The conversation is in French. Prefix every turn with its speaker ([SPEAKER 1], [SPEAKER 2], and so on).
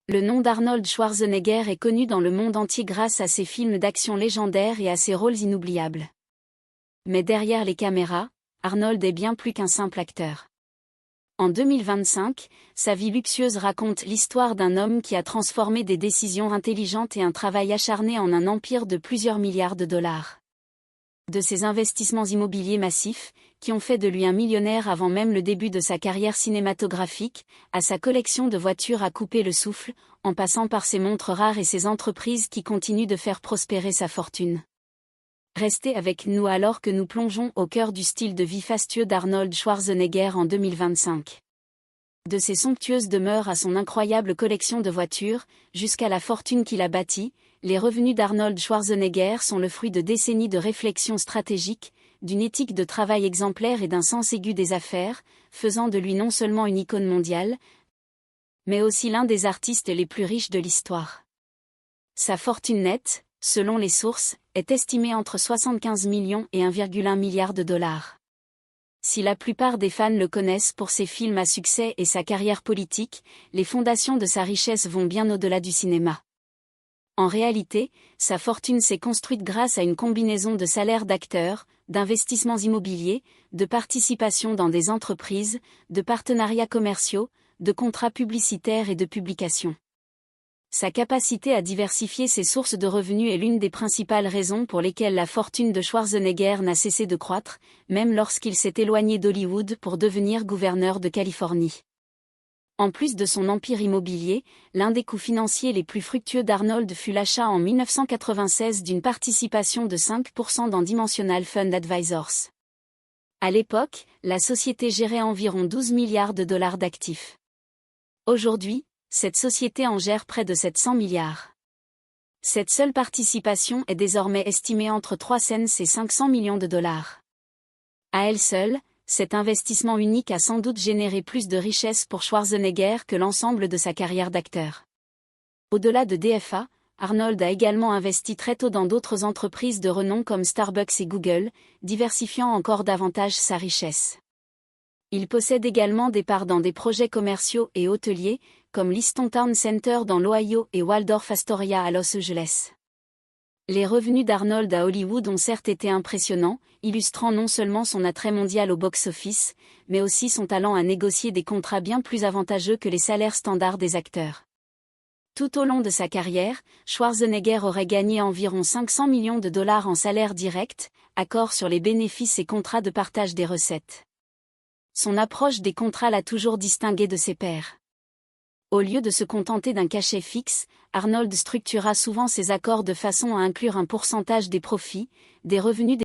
[SPEAKER 1] Le nom d'Arnold Schwarzenegger est connu dans le monde entier grâce à ses films d'action légendaires et à ses rôles inoubliables. Mais derrière les caméras, Arnold est bien plus qu'un simple acteur. En 2025, sa vie luxueuse raconte l'histoire d'un homme qui a transformé des décisions intelligentes et un travail acharné en un empire de plusieurs milliards de dollars. De ses investissements immobiliers massifs, qui ont fait de lui un millionnaire avant même le début de sa carrière cinématographique, à sa collection de voitures à couper le souffle, en passant par ses montres rares et ses entreprises qui continuent de faire prospérer sa fortune. Restez avec nous alors que nous plongeons au cœur du style de vie fastueux d'Arnold Schwarzenegger en 2025. De ses somptueuses demeures à son incroyable collection de voitures, jusqu'à la fortune qu'il a bâtie, les revenus d'Arnold Schwarzenegger sont le fruit de décennies de réflexion stratégique, d'une éthique de travail exemplaire et d'un sens aigu des affaires, faisant de lui non seulement une icône mondiale, mais aussi l'un des artistes les plus riches de l'histoire. Sa fortune nette, selon les sources, est estimée entre 75 millions et 1,1 milliard de dollars. Si la plupart des fans le connaissent pour ses films à succès et sa carrière politique, les fondations de sa richesse vont bien au-delà du cinéma. En réalité, sa fortune s'est construite grâce à une combinaison de salaires d'acteurs, d'investissements immobiliers, de participation dans des entreprises, de partenariats commerciaux, de contrats publicitaires et de publications. Sa capacité à diversifier ses sources de revenus est l'une des principales raisons pour lesquelles la fortune de Schwarzenegger n'a cessé de croître, même lorsqu'il s'est éloigné d'Hollywood pour devenir gouverneur de Californie. En plus de son empire immobilier, l'un des coups financiers les plus fructueux d'Arnold fut l'achat en 1996 d'une participation de 5% dans Dimensional Fund Advisors. À l'époque, la société gérait environ 12 milliards de dollars d'actifs. Aujourd'hui, cette société en gère près de 700 milliards. Cette seule participation est désormais estimée entre 300 et 500 millions de dollars. À elle seule, cet investissement unique a sans doute généré plus de richesses pour Schwarzenegger que l'ensemble de sa carrière d'acteur. Au-delà de DFA, Arnold a également investi très tôt dans d'autres entreprises de renom comme Starbucks et Google, diversifiant encore davantage sa richesse. Il possède également des parts dans des projets commerciaux et hôteliers, comme l'Easton Town Center dans l'Ohio et Waldorf Astoria à Los Angeles. Les revenus d'Arnold à Hollywood ont certes été impressionnants, illustrant non seulement son attrait mondial au box-office, mais aussi son talent à négocier des contrats bien plus avantageux que les salaires standards des acteurs. Tout au long de sa carrière, Schwarzenegger aurait gagné environ 500 millions de dollars en salaires directs, accords sur les bénéfices et contrats de partage des recettes. Son approche des contrats l'a toujours distingué de ses pairs. Au lieu de se contenter d'un cachet fixe, Arnold structura souvent ses accords de façon à inclure un pourcentage des profits, des revenus des